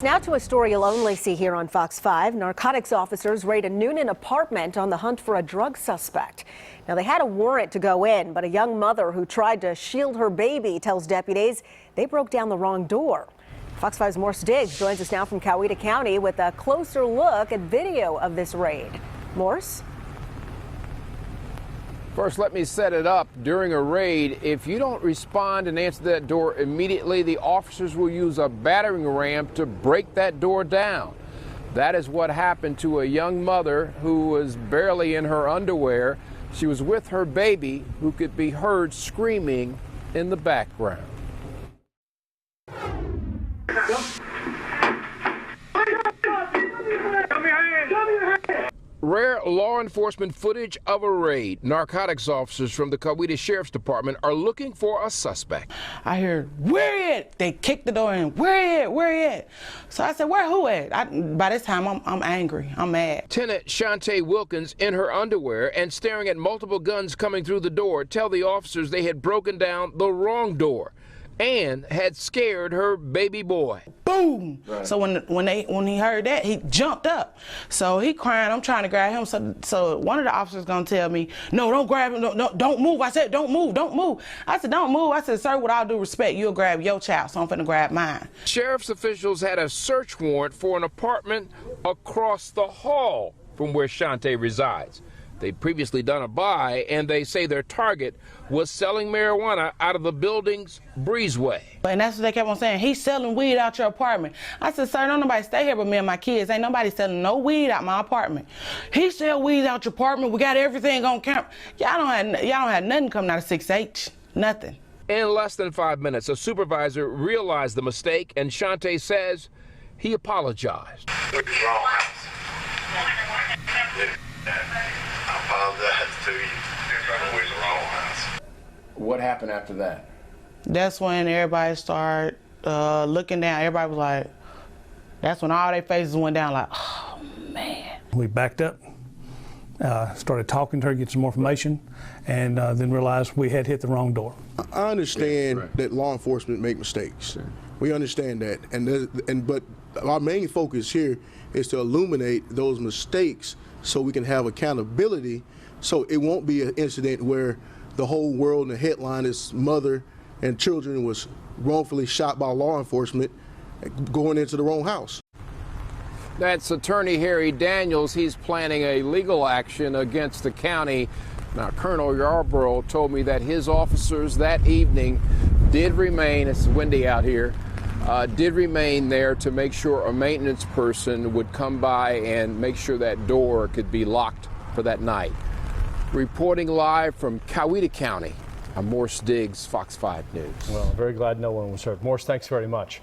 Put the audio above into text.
Now to a story you'll only see here on Fox 5. Narcotics officers raid a Noonan apartment on the hunt for a drug suspect. Now, they had a warrant to go in, but a young mother who tried to shield her baby tells deputies they broke down the wrong door. Fox 5's Morse Diggs joins us now from Coweta County with a closer look at video of this raid. Morse? First, let me set it up. During a raid, if you don't respond and answer that door immediately, the officers will use a battering ram to break that door down. That is what happened to a young mother who was barely in her underwear. She was with her baby, who could be heard screaming in the background. Rare law enforcement footage of a raid. Narcotics officers from the Coweta Sheriff's Department are looking for a suspect. I hear, where he at? They kicked the door in. Where he at? Where he at? So I said, where who at? By this time, I'm angry. I'm mad. Tenant Shantae Wilkins, in her underwear and staring at multiple guns coming through the door, tell the officers they had broken down the wrong door and had scared her baby boy. Boom! Right. So when he heard that, he jumped up. So he crying. I'm trying to grab him. So one of the officers gonna tell me, no, don't grab him. No, don't move. I said, don't move. Don't move. I said, don't move. I said, sir, with all due respect, you'll grab your child, so I'm finna grab mine. Sheriff's officials had a search warrant for an apartment across the hall from where Shantae resides. They'd previously done a buy, and they say their target was selling marijuana out of the building's breezeway. And that's what they kept on saying. He's selling weed out your apartment. I said, sir, don't nobody stay here but me and my kids. Ain't nobody selling no weed out my apartment. He sell weed out your apartment. We got everything on camera. Y'all don't have nothing coming out of 6H. Nothing. In less than 5 minutes, a supervisor realized the mistake, and Shantae says he apologized. What happened after that? That's when everybody started looking down. Everybody was like, that's when all their faces went down like, oh, man. We backed up, started talking to her, get some more information, and then realized we had hit the wrong door. I understand that law enforcement make mistakes. Sure. We understand that, but our main focus here is to illuminate those mistakes so we can have accountability, so it won't be an incident where the whole world in the headline is mother and children was wrongfully shot by law enforcement going into the wrong house. That's Attorney Harry Daniels. He's planning a legal action against the county. Now, Colonel Yarborough told me that his officers that evening did remain, it's windy out here, did remain there to make sure a maintenance person would come by and make sure that door could be locked for that night. Reporting live from Coweta County, I'm Morse Diggs, Fox 5 News. Well, very glad no one was hurt. Morse, thanks very much.